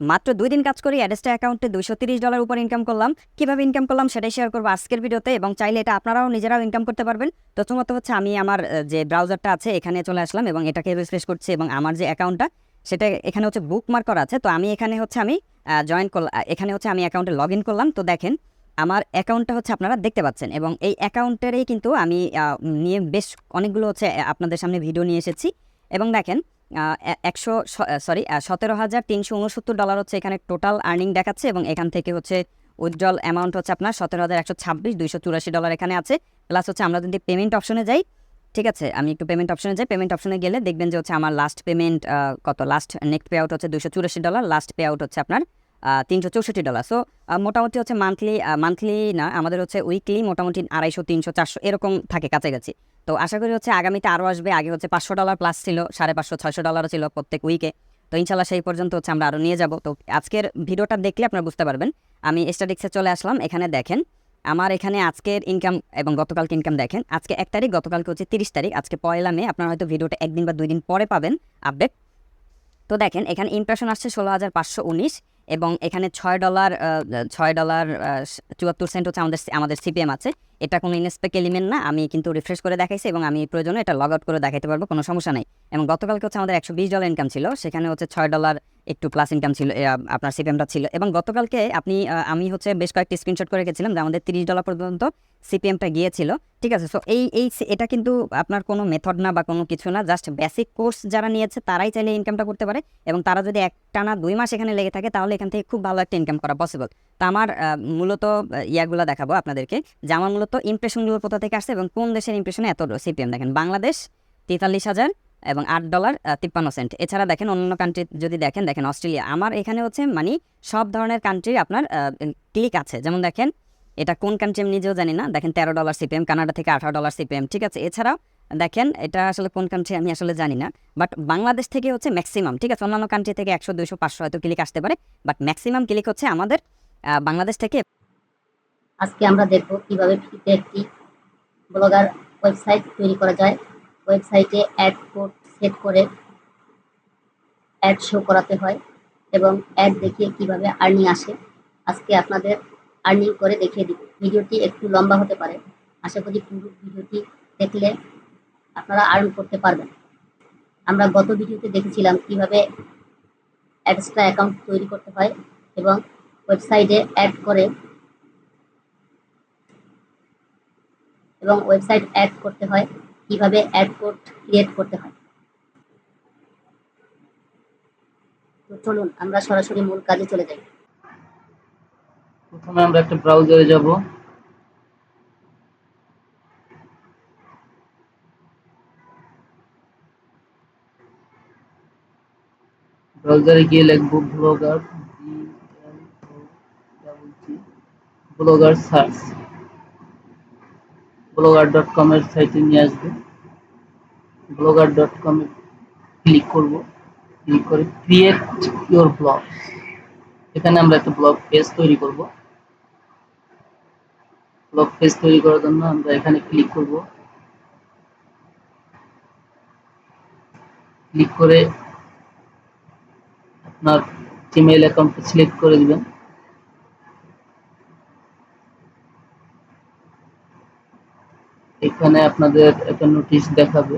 মাত্র ২ দিন কাজ করে অ্যাডেস্টা অ্যাকাউন্টে $230 উপর ইনকাম করলাম। কিভাবে ইনকাম করলাম সেটাই শেয়ার করব আজকের ভিডিওতে এবং চাইলে এটা আপনারাও নিজেরাও ইনকাম করতে পারবেন। প্রথমত হচ্ছে আমি আমার যে ব্রাউজারটা আছে এখানে চলে আসলাম এবং এটাকে রিফ্রেশ করছি এবং আমার যে অ্যাকাউন্টটা সেটা এখানে হচ্ছে বুকমার্ক করা আছে। তো আমি এখানে হচ্ছে আমি জয়েন করলাম, এখানে হচ্ছে আমি অ্যাকাউন্টে লগইন করলাম। তো দেখেন আমার অ্যাকাউন্টটা হচ্ছে আপনারা দেখতে পাচ্ছেন এবং এই অ্যাকাউন্টেরই কিন্তু আমি নিয়ে বেশ অনেকগুলো হচ্ছে আপনাদের সামনে ভিডিও নিয়ে এসেছি এবং দেখেন 17,369 হচ্ছে এখানে টোটাল আর্নিং দেখাচ্ছে এবং এখান থেকে হচ্ছে উইথড্রল অ্যামাউন্ট হচ্ছে আপনার 17,126 $284 এখানে আছে। প্লাস হচ্ছে আমরা যদি পেমেন্ট অপশনে যাই, ঠিক আছে, আমি একটু পেমেন্ট অপশনে যাই। পেমেন্ট অপশনে গেলে দেখবেন যে হচ্ছে আমার লাস্ট পেমেন্ট কত, লাস্ট নেক্সট পে আউট হচ্ছে $284, লাস্ট পে আউট হচ্ছে আপনার $364। সো মোটামুটি হচ্ছে মান্থলি না, আমাদের হচ্ছে উইকলি মোটামুটি 250, 300, 400 এরকম থাকে কাছাকাছি। তো আশা করি হচ্ছে আগামীতে আরও আসবে। আগে হচ্ছে $500 প্লাস ছিল, $550, $600 ছিল প্রত্যেক উইকে। তো ইনশাল্লাহ সেই পর্যন্ত হচ্ছে আমরা আরও নিয়ে যাব। তো আজকের ভিডিওটা দেখলে আপনারা বুঝতে পারবেন। আমি স্ট্যাটিক্সে চলে আসলাম, এখানে দেখেন আমার এখানে আজকের ইনকাম এবং গতকালকে ইনকাম দেখেন। আজকে 1 তারিখ, গতকালকে হচ্ছে 30 তারিখ, আজকে 1 মে। আপনারা হয়তো ভিডিওটা 1 দিন বা 2 দিন পরে পাবেন আপডেট। তো দেখেন এখানে ইমপ্রেশন আসছে 16,519 এবং এখানে $6.74 হচ্ছে আমাদের সিপিএম আছে। এটা কোনো ইনস্পেক এলিমেন্ট না, আমি কিন্তু রিফ্রেশ করে দেখাইছি এবং আমি প্রয়োজনে এটা লগ আউট করে দেখাইতে পারবো, কোনো সমস্যা নেই। এবং গতকালকে হচ্ছে আমাদের $120 ইনকাম ছিল, সেখানে হচ্ছে $6 একটু প্লাস ইনকাম ছিল, আপনার সিপিএমটা ছিল। এবং গতকালকে আমি হচ্ছে বেশ কয়েকটি স্ক্রিনশট করে রেখেছিলাম যে আমাদের $30 পর্যন্ত সিপিএমটা গিয়েছিল। ঠিক আছে, সো এটা কিন্তু আপনার কোনো মেথড না বা কোনো কিছু না, জাস্ট বেসিক কোর্স যারা নিয়েছে তারাই চাইলে ইনকামটা করতে পারে এবং তারা যদি একটানা 2 মাস এখানে লেগে থাকে তাহলে এখান থেকে খুব ভালো একটা ইনকাম করা পসিবল। তো আমার মূলত ইয়াগুলো দেখাবো আপনাদেরকে যে আমার মূলত ইমপ্রেশনগুলো কোথা থেকে আসছে এবং কোন দেশের ইমপ্রেশনে এত সিপিএম। দেখেন বাংলাদেশ 43,000 এবং $8.53। এছাড়া দেখেন অন্যান্য কান্ট্রি যদি দেখেন অস্ট্রেলিয়া। আমার এখানে হচ্ছে মানে সব ধরনের কান্ট্রির আপনার ক্লিক আছে। যেমন দেখেন এটা কোন কান্ট্রি আমি নিজেও জানি না, দেখেন $13 সিপিএম, কানাডা থেকে $18 সিপিএম। ঠিক আছে, এছাড়াও দেখেন এটা আসলে কোন কান্ট্রি আমি আসলে জানি না, বাট বাংলাদেশ থেকে হচ্ছে ম্যাক্সিমাম। ঠিক আছে, অন্যান্য কান্ট্রি থেকে 100, 200, 500 হয়তো ক্লিক আসতে পারে, বাট ম্যাক্সিমাম ক্লিক হচ্ছে আমাদের বাংলাদেশ থেকে। আজকে আমরা দেখব কিভাবে ফ্রিতে একটি ব্লগার ওয়েবসাইট তৈরি করা যায়। ওয়েবসাইটে অ্যাড কোড সেট করে অ্যাড শো করাতে হয় এবং অ্যাড দেখিয়ে কিভাবে আর্নিং আসে আজকে আপনাদের আর্নিং করে দেখিয়ে দিব। ভিডিওটি একটু লম্বা হতে পারে, আশা করি পুরো ভিডিওটি দেখলে আপনারা আর্ন করতে পারবেন। আমরা গত ভিডিওতে দেখেছিলাম কিভাবে এক্সট্রা অ্যাকাউন্ট তৈরি করতে হয় এবং ওয়েবসাইটে অ্যাড করে এবং ওয়েবসাইট অ্যাড করতে হয়, কিভাবে অ্যাড কোড ক্রিয়েট করতে হয়। তো চলুন আমরা সরাসরি মূল কাজে চলে যাই। প্রথমে আমরা একটা ব্রাউজারে যাব। ব্রাউজারে গিয়ে লিখবো ব্লগার, ব্লগার সার্চ, blogger.com এর সাইটে নিয়ে আসবে। blogger.com এ ক্লিক করব, ক্লিক করে ক্রিয়েট ইওর ব্লগ। এখানে আমরা একটা ব্লগ পেজ তৈরি করব। ব্লগ পেজ তৈরি করার জন্য আমরা এখানে ক্লিক করব, ক্লিক করে আপনার জিমেইল অ্যাকাউন্টটা সিলেক্ট করে দিবেন। এখানে আপনাদের একটা নোটিশ দেখাবে,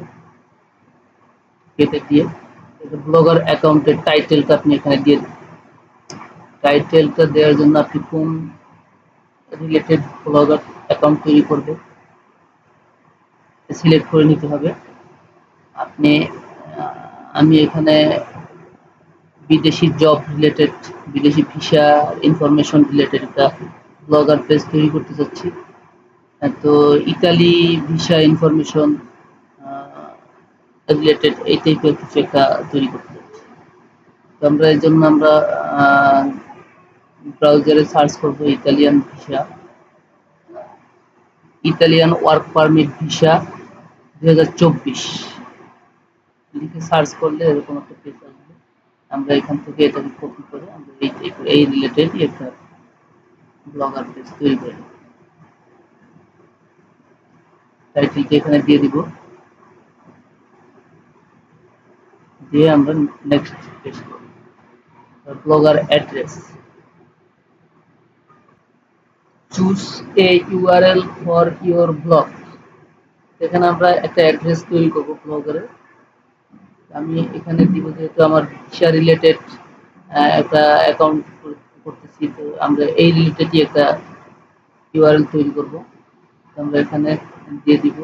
কেটে দিয়ে ব্লগার অ্যাকাউন্টের টাইটেলটা আপনি এখানে দিয়ে দেবেন। টাইটেলটা দেওয়ার জন্য আপনি কোন রিলেটেড ব্লগার অ্যাকাউন্ট তৈরি করবে সিলেক্ট করে নিতে হবে। আপনি আমি এখানে বিদেশি জব রিলেটেড, বিদেশি ভিসা ইনফরমেশন রিলেটেড একটা ব্লগার পেজ তৈরি করতে চাচ্ছি। তো ইতালি ভিসা ইনফরমেশন রিলেটেড এই টাইপের কিছু একটা তৈরি করতে চাচ্ছি। তো আমরা এই জন্য আমরা ব্রাউজারে সার্চ করব Italian visa, Italian work permit visa 2024 লিখে সার্চ করলে এরকম একটা পেজ আসবে। আমরা এখান থেকে এটাকে কপি করে আমরা এই রিলেটেড একটা ব্লগার পেজ তৈরি করে নেব। টাইটেলটা এখানে দিয়ে দিব, দিয়ে আমরা নেক্সট পেজ করব। Blogger address, choose a URL for your blog. এখানে আমরা একটা অ্যাড্রেস তৈরি করব ব্লগারের। আমি এখানে দিব যেহেতু আমার ভিসা রিলেটেড একটা অ্যাকাউন্ট করতেছি, তো আমরা এই রিলেটেডই একটা ইউআরএল তৈরি করব। আমরা এখানে দিয়ে দিব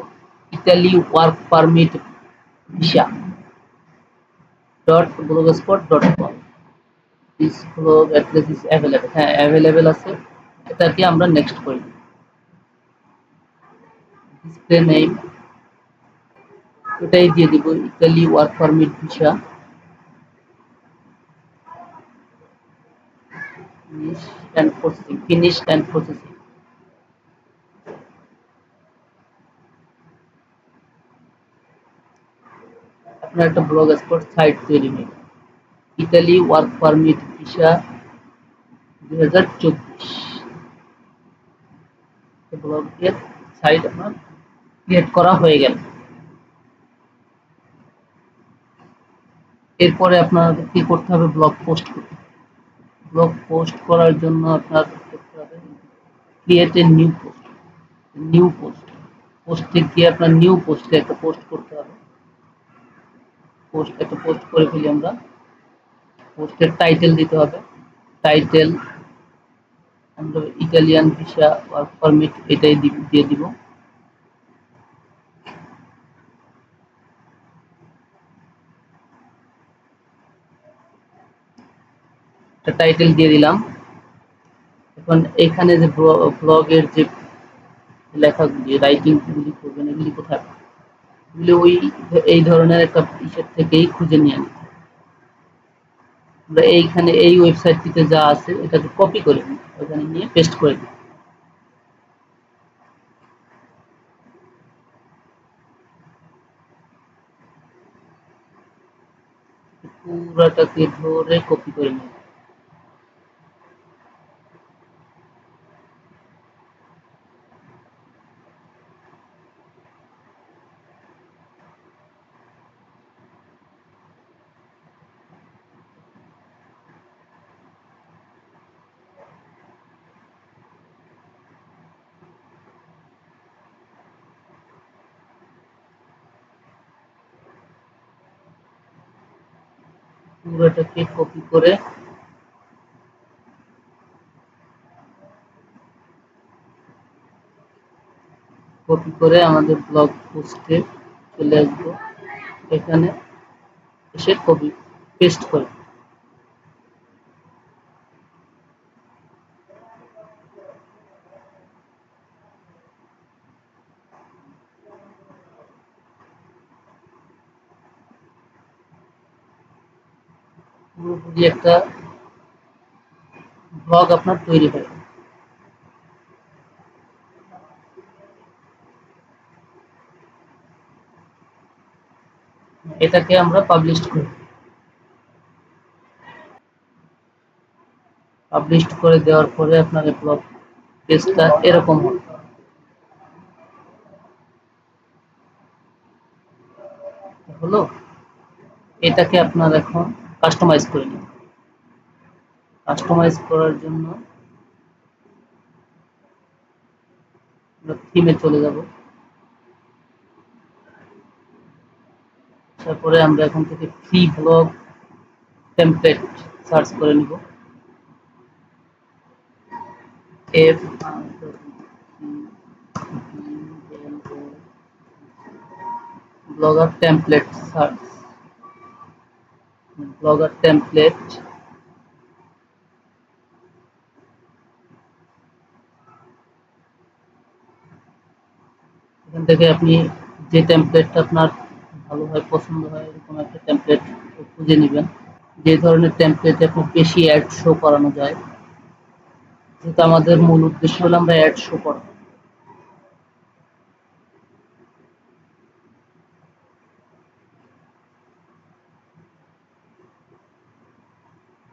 Italy work permit visa .blogspot.com। This blog address is available, হ্যাঁ অ্যাভেলেবল আছে, এটাকে আমরা নেক্সট করি। ডিসপ্লে নেম এটাই দিয়ে দিব Italy work permit visa. Finish and processing. আপনার একটা ব্লগ স্পট সাইট তৈরি হয়ে গেল। ইতালি ওয়ার্ক পারমিট ভিসা 2024 ব্লগের সাইট আপনার ক্রিয়েট করা হয়ে গেল। এরপরে আপনাদের কি করতে হবে? ব্লগ পোস্ট করতে। ব্লগ পোস্ট করার জন্য আপনার করতে হবে create a new post. New post পোস্টে গিয়ে আপনার নিউ পোস্টে একটা পোস্ট করতে হবে। একটা পোস্ট করে ফেলি আমরা। পোস্টের টাইটেল দিতে হবে। টাইটেল আমরা ইটালিয়ান ভিসা ওয়ার্ক পারমিট এটাই দিয়ে দিব। একটা টাইটেল দিয়ে দিলাম। এখন এখানে যে ব্লগের যে লেখাগুলি রাইটিং গুলি করবেন এগুলি কোথায়? এগুলি ওই এই ধরনের একটা ইসের থেকেই খুঁজে নিয়ে আনি। আমরা এইখানে এই ওয়েবসাইটটিতে যা আছে এটাকে কপি করে নিই, ওখানে নিয়ে পেস্ট করে দিই। পুরাটাকে ধরে কপি করে নিই। পুরোটাকে কপি করে আমাদের ব্লগ পোস্টে চলে আসবো। এখানে এসে কপি পেস্ট করে পুরোপুরি একটা ব্লগ আপনার তৈরি হয়। এটাকে আমরা পাবলিশ করি। পাবলিশ করে দেওয়ার পরে আপনার ব্লগ পেজটা এরকম হবে। হলো, এটাকে আপনার এখন কাস্টমাইজ করে নিন। কাস্টমাইজ করার জন্য আমরা থিমে চলে যাব। তারপরে আমরা এখান থেকে ফ্রি ব্লগ টেমপ্লেট সার্চ করে নিব। F blogger template search, blogger template. এখান থেকে আপনি যে টেমপ্লেটটা আপনার ভালো হয় পছন্দ হয় এরকম একটা টেমপ্লেট খুঁজে নেবেন। যে ধরনের টেমপ্লেটে আপনার বেশি অ্যাড শো করানো যায়, যেহেতু আমাদের মূল উদ্দেশ্য হলো আমরা অ্যাড শো করা।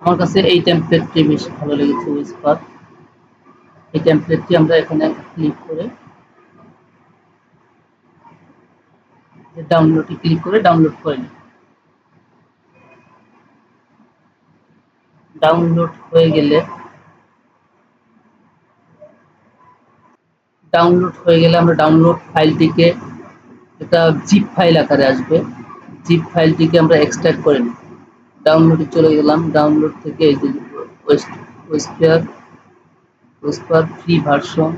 আমার কাছে এই টেমপ্লেটটি বেশ ভালো লেগেছে, উইসপার। এই টেমপ্লেটটি আমরা এখানে ক্লিক করে ডাউনলোডে ক্লিক করে ডাউনলোড করে নিই। ডাউনলোড হয়ে গেলে আমরা ডাউনলোড ফাইলটিকে, এটা জিপ ফাইল আকারে আসবে, জিপ ফাইলটিকে আমরা এক্সট্রাক্ট করে নিই। ডাউনলোডে চলে গেলাম, ডাউনলোড থেকে এই যে ওয়েস্পার ফ্রি ভার্সন,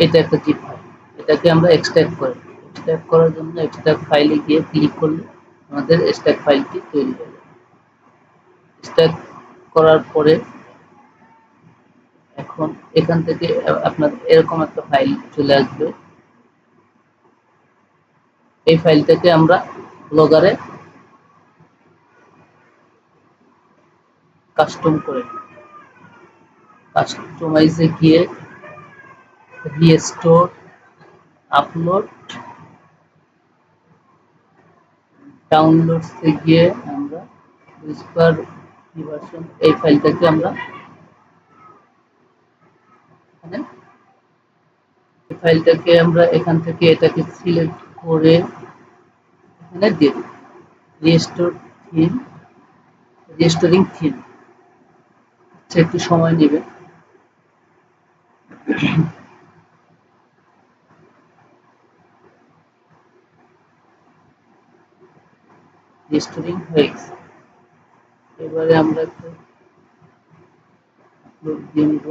এটা একটা জিপ ফাইল, এটাকে আমরা এক্সট্রাক্ট করে নিই। এক্সট্রাক্ট করার জন্য এক্সট্রাক্ট ফাইলে গিয়ে ক্লিক করলে আমাদের এক্সট্রাক্ট ফাইলটি তৈরি হয়ে যাবে। এক্সট্রাক্ট করার পরে এখন এখান থেকে আপনার এরকম একটা ফাইল চলে আসবে। এই ফাইলটাকে আমরা ব্লগারে কাস্টম করে নিই। কাস্টমাইজে গিয়ে রিস্টোর, আপলোড, ডাউনলোডসে গিয়ে আমরা উইসপার ভার্সন, এই ফাইলটাকে আমরা এখানে, এই ফাইলটাকে আমরা এখান থেকে এটাকে সিলেক্ট করে এখানে দিয়ে দিই। রিস্টোর থিম, রিস্টোরিং থিম একটু সময় নেবে। রিস্টোরিং হয়ে গেছে। এবারে আমরা একটু আপলোড দিয়ে নিব।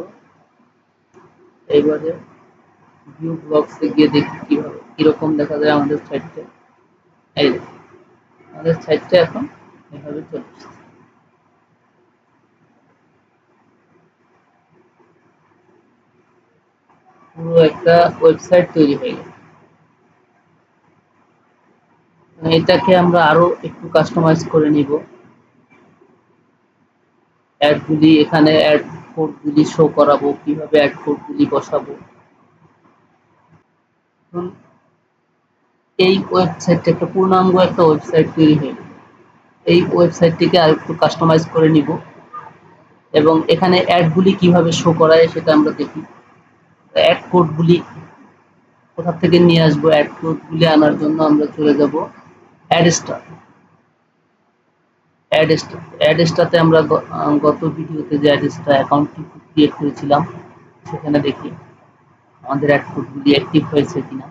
এবারে ভিউ ব্লগসে গিয়ে দেখি কিভাবে কিরকম দেখা যায় আমাদের সাইটটা। এই দেখুন, আমাদের সাইটটা এখন এভাবে চলে আসছে। পুরো একটা ওয়েবসাইট তৈরি হয়ে গেল। এটাকে আমরা আরো একটু কাস্টমাইজ করে নিব। অ্যাডগুলি এখানে অ্যাড কোডগুলি শো করাবো, কিভাবে অ্যাড কোডগুলি বসাবো। এই ওয়েবসাইটটা একটা পূর্ণাঙ্গ একটা ওয়েবসাইট তৈরি হয়ে গেল। এই ওয়েবসাইটটিকে আর একটু কাস্টমাইজ করে নিব এবং এখানে অ্যাডগুলি কিভাবে শো করায় সেটা আমরা দেখি। অ্যাড কোডগুলি কোথা থেকে নিয়ে আসবো? অ্যাড কোডগুলি আনার জন্য আমরা চলে যাব অ্যাডস্টার। অ্যাডস্টারতে আমরা গত ভিডিওতে যে অ্যাডস্টার অ্যাকাউন্টটি ক্রিয়েট করেছিলাম সেখানে দেখি আমাদের অ্যাড কোডগুলি অ্যাক্টিভ হয়েছে কিনা।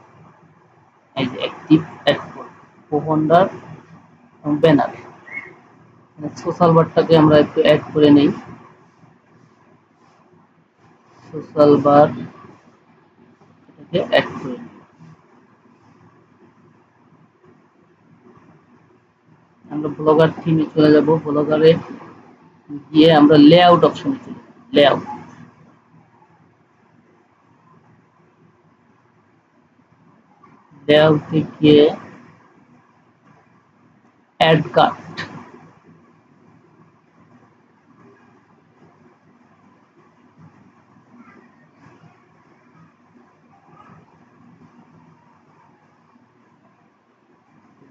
এই যে অ্যাক্টিভ অ্যাড কোড, কোহন্ডার এবং ব্যানার। সোশ্যাল বারটাকে আমরা একটু অ্যাড করে নেই। সোশ্যাল বার এটাকে অ্যাড করে নিই। আমরা ব্লগার থিমে চলে যাব। ব্লগারে গিয়ে আমরা লেআউট অপশনে চলে যাব। লেআউট, লেআউটে গিয়ে অ্যাড কার্ড,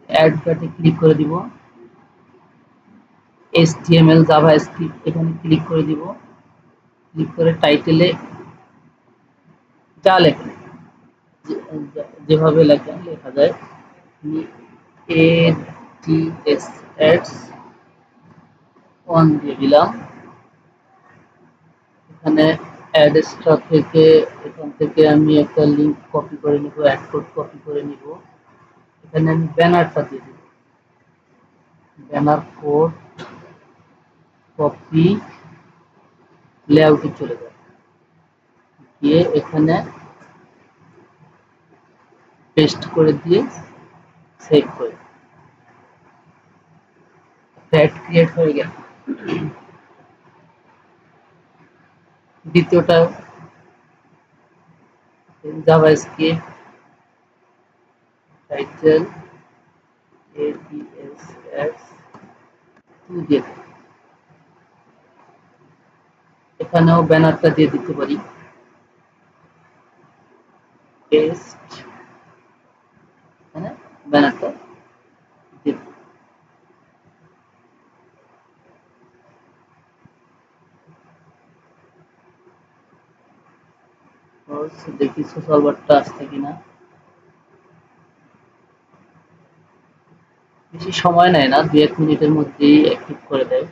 অ্যাড কার্ডে ক্লিক করে দিব। HTML জাভাস্ক্রিপ্ট এখানে ক্লিক করে দিব। ক্লিক করে টাইটেলে যা লেখা, যেভাবে লেখা যায়, ADS ads অন দিয়ে দিলাম। এখানে অ্যাডস্টা থেকে এখান থেকে আমি একটা লিংক কপি করে নিব, অ্যাড কোড কপি করে নিব। এখানে আমি ব্যানারটা দিয়ে দিব। ব্যানার কোড কপি, লেআউটে চলে যাবে, গিয়ে এখানে পেস্ট করে দিয়ে সেভ করে অ্যাড ক্রিয়েট হয়ে গেল। দ্বিতীয়টা জাভাস্ক্রিপ্ট টাইটেল ADS2 দিয়ে দেব। এখানেও ব্যানারটা দিয়ে দিতে পারি। পেস্ট, এখানে ব্যানারটা দিয়ে দেব। দেখি সোশ্যাল বারটা আসছে কিনা। বেশি সময় নেয় না, 2-1 মিনিটের মধ্যেই অ্যাক্টিভ করে দেয়।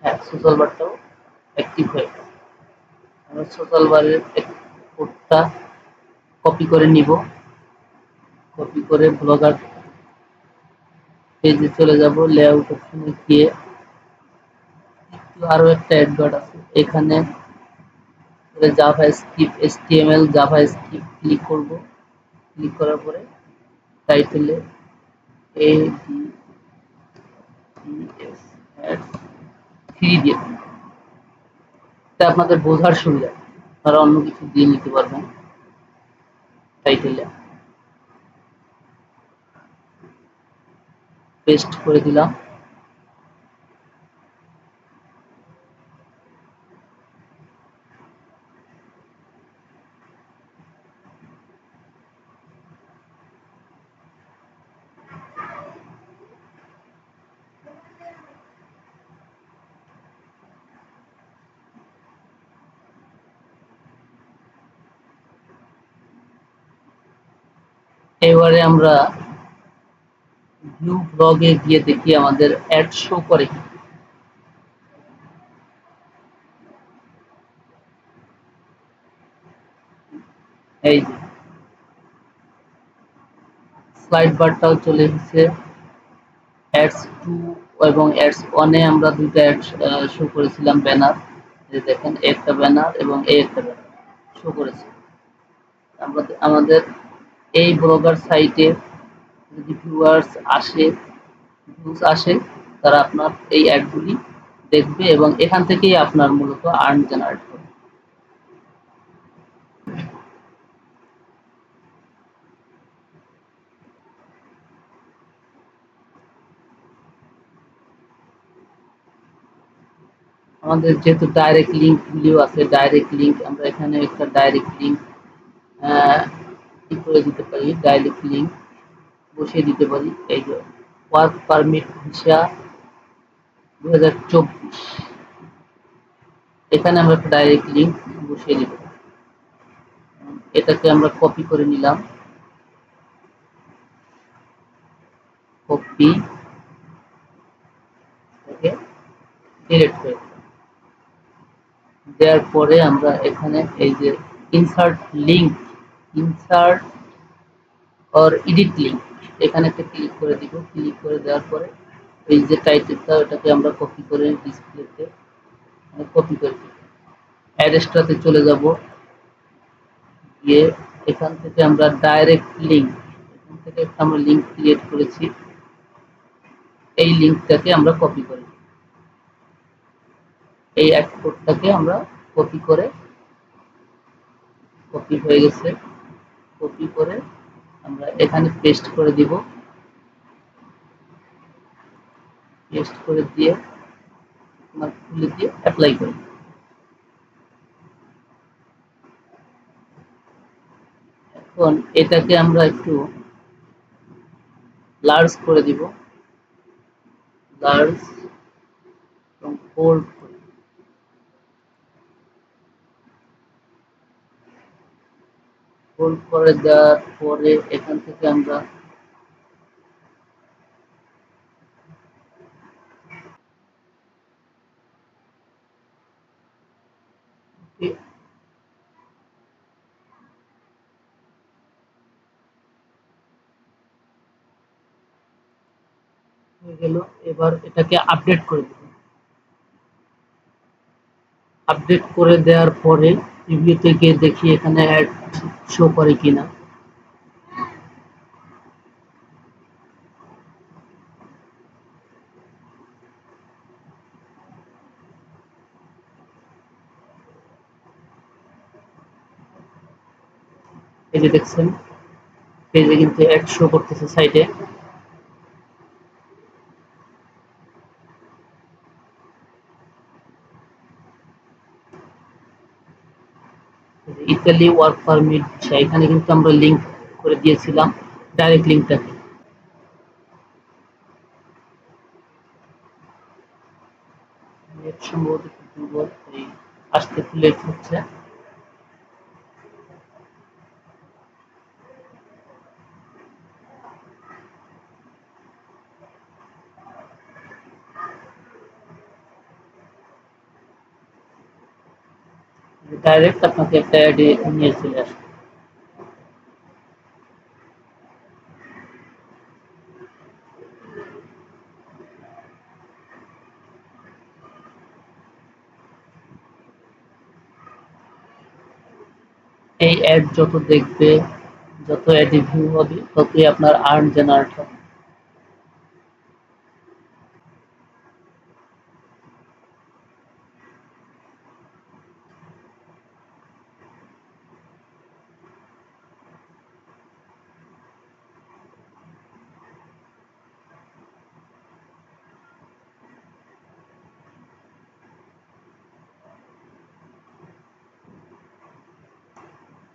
হ্যাঁ, সোশ্যাল বারটাও অ্যাক্টিভ হয়ে গেছে। আমরা সোশ্যাল বারের কোডটা কপি করে নিব, কপি করে ব্লগার পেজে চলে যাব, লেআউট অপশনে গিয়ে আরো একটা অ্যাডভার্ট আছে এখানে, Java script HTML Java script click করব, ক্লিক করার পরে টাইটেলে ADES অ্যাড 3 দিয়ে দিন। এটা আপনাদের বোঝার সুবিধা, তারা অন্য কিছু দিয়ে নিতে পারবেন। টাইটেলে পেস্ট করে দিলাম। এবারে আমরা ভিউ ব্লগে গিয়ে দেখি আমাদের অ্যাড শো করে কি। এই যে স্লাইড বারটাও চলে এসেছে। অ্যাডস 2 এবং অ্যাডস 1 এ আমরা দুইটা অ্যাড শো করেছিলাম, ব্যানার। এই দেখেন, একটা ব্যানার এবং এই একটা ব্যানার শো করেছে। আমাদের এই ব্লগার সাইটে যদি ভিউজ আসে, তারা আপনার এই অ্যাডগুলি দেখবে এবং এখান থেকেই আপনার মূলত আর্ন জেনারেট হবে। আমাদের যেহেতু ডাইরেক্ট লিঙ্ক গুলিও আছে, ডাইরেক্ট লিঙ্ক আমরা এখানে একটা ডাইরেক্ট লিঙ্ক কি করে দিতে পারি, ডাইরেক্ট লিঙ্ক বসিয়ে দিতে পারি। এই যে ওয়ার্ক পারমিট ভিসা 2024, এখানে আমরা একটা ডাইরেক্ট লিঙ্ক বসিয়ে দিব। এটাকে আমরা কপি করে নিলাম, কপি থেকে ডিলিট করে দিলাম। দেওয়ার পরে আমরা এখানে এই যে insert link, insert or edit link, এখানে একটা ক্লিক করে দিব। ক্লিক করে দেওয়ার পরে এই যে টাইটেলটা, ওটাকে আমরা কপি করে ডিসপ্লেতে কপি করে দিব। অ্যাড্রেসটাতে চলে যাব, গিয়ে এখান থেকে আমরা ডাইরেক্ট লিঙ্ক, এখান থেকে একটা আমরা লিঙ্ক ক্রিয়েট করেছি, এই লিঙ্কটাকে আমরা কপি করে দিই। এই অ্যাড কোডটাকে আমরা কপি করে, কপি হয়ে গেছে, কপি করে আমরা এখানে পেস্ট করে দিব। পেস্ট করে দিয়ে আমরা খুলে দিয়ে অ্যাপ্লাই করি। এখন এটাকে আমরা একটু লার্জ করে দিব, লার্জ এবং বোল্ড করে, বোল্ড করে দেওয়ার পরে এখান থেকে আমরা হয়ে গেল। এবার এটাকে আপডেট করে দেব। আপডেট করে দেওয়ার পরে রিভিউতে গিয়ে দেখি এখানে অ্যাড শো করে কিনা। এই যে দেখছেন, পেজে কিন্তু অ্যাড শো করতেছে সাইটে। ইতালি ওয়ার্ক পারমিট, এখানে কিন্তু আমরা লিঙ্ক করে দিয়েছিলাম ডাইরেক্ট লিঙ্কটাকে। নেট সম্ভবত একটু দুর্বল, এই আসতে একটু লেট হচ্ছে। ডাইরেক্ট আপনাকে একটা অ্যাডে নিয়ে চলে আসবে। এই অ্যাড যত দেখবে, যত অ্যাডে ভিউ হবে, ততই আপনার আর্ন জেনারেট হবে।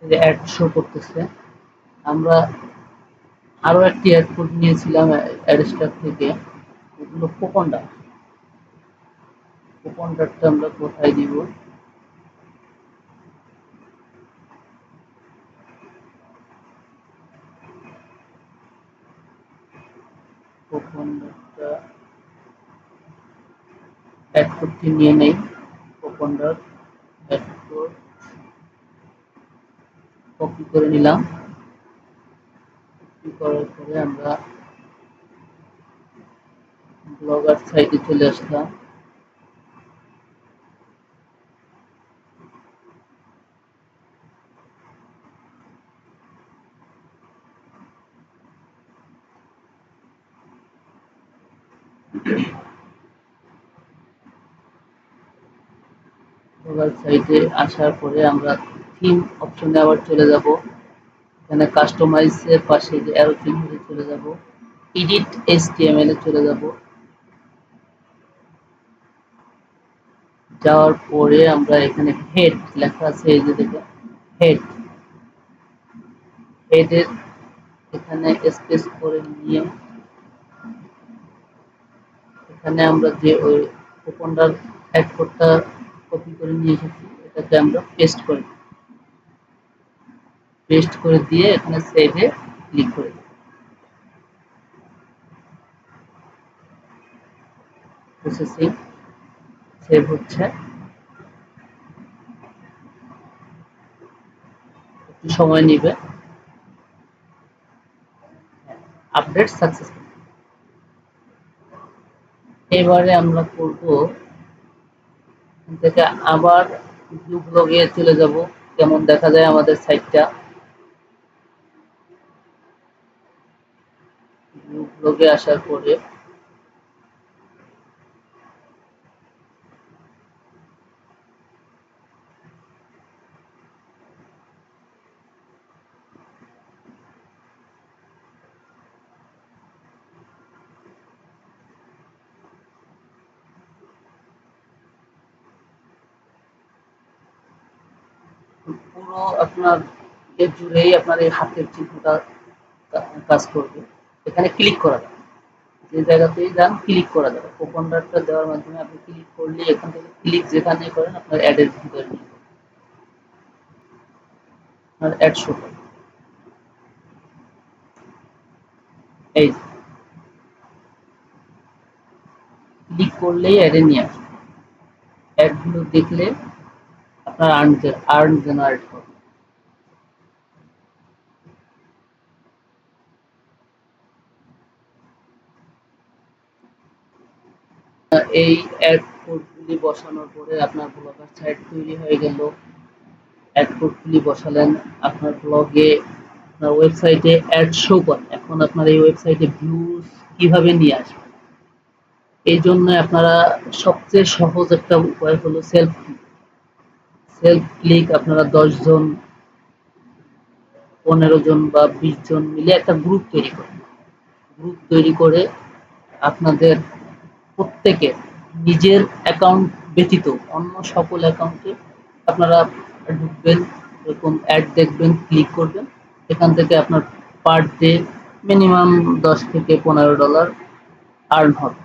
এই যে অ্যাড শো করতেছে, আমরা আরো একটি অ্যাড কোড নিয়েছিলাম অ্যাডস্টার থেকে, ওগুলো কুপনটা আমরা কোথায় দিব? কুপনটা অ্যাড কোডটি নিয়ে নেই। কুপনটা অ্যাড কোড কপি করে নিলাম। কপি করার পরে আমরা ব্লগার সাইটে চলে আসলাম। ব্লগার সাইটে আসার পরে আমরা থিম অপশনে আবার চলে যাব। এখানে কাস্টমাইজ এর পাশে যে অ্যারো চিহ্নে চলে যাব, এডিট এইচটিএমএল এ চলে যাব। যাওয়ার পরে আমরা এখানে হেড লেখা আছে, এই যে দেখুন হেড, হেডের এখানে স্পেস করে নিয়ে এখানে আমরা যে ওই কুপনটার অ্যাড কোডটা কপি করে নিয়ে এসেছি, এটাকে আমরা পেস্ট করে দিয়ে এখানে সেভে ক্লিক করে দিই। প্রসেসিং সেভ হচ্ছে, একটু সময় নেবে। Update successful. এবারে আমরা করব, এখান থেকে আবার ভিউ ব্লগে চলে যাব, যেমন দেখা যায় আমাদের সাইটটা। ভিউ ব্লগে আসার পরে পুরো আপনার এর জুড়েই আপনার এই হাতের চিহ্নটা কাজ করবে। এখানে ক্লিক করা যাবে, যে জায়গাতেই যান ক্লিক করা যাবে। কুপনটা দেওয়ার মাধ্যমে আপনি ক্লিক করলে এখান থেকে ক্লিক যেখানে করেন আপনার অ্যাডের ভিতরে নিয়ে যাবে, আপনার অ্যাড শো করবে। এই ক্লিক করলেই অ্যাডে নিয়ে আসবে। অ্যাডগুলো দেখলে আপনার আর্ন জেনারেট হবে। এই অ্যাড কোডগুলি বসানোর পরে আপনার ব্লগার সাইট তৈরি হয়ে গেল। অ্যাড কোডগুলি বসালেন, আপনার ব্লগে, আপনার ওয়েবসাইটে অ্যাড শো করে। এখন আপনার এই ওয়েবসাইটে ভিউজ কিভাবে নিয়ে আসবেন, এই জন্য আপনারা সবচেয়ে সহজ একটা উপায় হলো সেলফ ক্লিক। আপনারা 10 জন, 15 জন বা 20 জন মিলে একটা গ্রুপ তৈরি করে আপনাদের প্রত্যেকের নিজের অ্যাকাউন্ট ব্যতীত অন্য সকল অ্যাকাউন্টে আপনারা ঢুকবেন, এরকম অ্যাড দেখবেন, ক্লিক করবেন। এখান থেকে আপনার পার ডে মিনিমাম $10 থেকে $15 আর্ন হবে।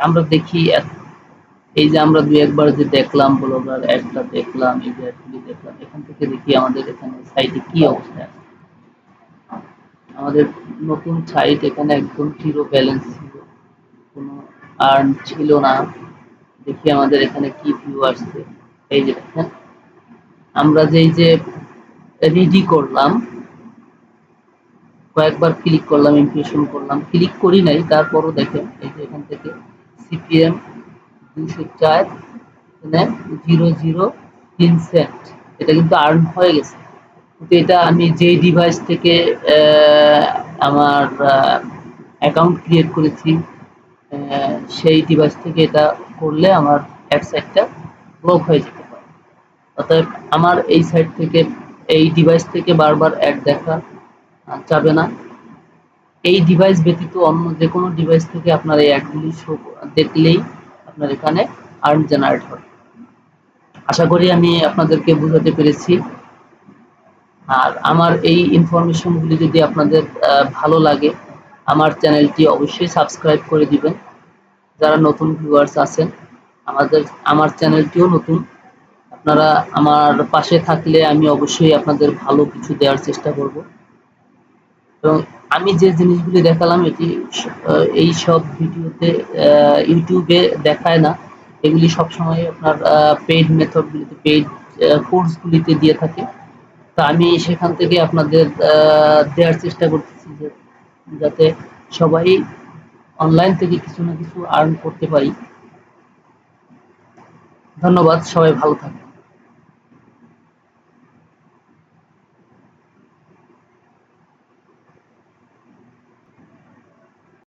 আমরা দেখি, এই যে আমরা দুই একবার যে দেখলাম ব্লগার অ্যাডটা দেখলাম, এই যে অ্যাডগুলি দেখলাম, এখান থেকে দেখি আমাদের এখানে সাইটে কি অবস্থায় আছে। আমাদের নতুন সাইট, এখানে একদম জিরো ব্যালেন্স ছিল, কোনো আর্ন ছিল না। দেখি আমাদের এখানে কি ভিউ আসছে। এই যে দেখেন, আমরা যে রেডি করলাম, কয়েকবার ক্লিক করলাম, ইমপ্রেশন করলাম, ক্লিক করি নাই, তারপরও দেখেন এই যে এখান থেকে সিপিএম 204 এখানে 0.03 সেন্ট এটা কিন্তু আর্ন হয়ে গেছে। কিন্তু এটা আমি যেই ডিভাইস থেকে আমার অ্যাকাউন্ট ক্রিয়েট করেছি, সেই ডিভাইস থেকে এটা করলে আমার অ্যাড সাইটটা ব্লক হয়ে যেতে পারে। অতএব আমার এই সাইট থেকে, এই ডিভাইস থেকে বারবার অ্যাড দেখা যাবে না। এই ডিভাইস ব্যতীত অন্য যে কোনো ডিভাইস থেকে আপনার এই অ্যাডগুলি শো দেখলেই আপনার এখানে আর্ন জেনারেট হবে। আশা করি আমি আপনাদেরকে বুঝাতে পেরেছি। আর আমার এই ইনফরমেশনগুলি যদি আপনাদের ভালো লাগে, আমার চ্যানেলটি অবশ্যই সাবস্ক্রাইব করে দিবেন। যারা নতুন ভিউয়ার্স আছেন, আমার চ্যানেলটিও নতুন, আপনারা আমার পাশে থাকলে আমি অবশ্যই আপনাদের ভালো কিছু দেওয়ার চেষ্টা করব। এবং আমি যে জিনিসগুলি দেখালাম এটি এই সব ভিডিওতে ইউটিউবে দেখায় না, এগুলি সবসময় আপনার পেইড মেথডগুলিতে, পেইড কোর্সগুলিতে দিয়ে থাকে। তা আমি সেখান থেকে আপনাদের দেওয়ার চেষ্টা করতেছি যে যাতে সবাই অনলাইন থেকে কিছু না কিছু আর্ন করতে পারি। ধন্যবাদ, সবাই ভালো থাকবেন।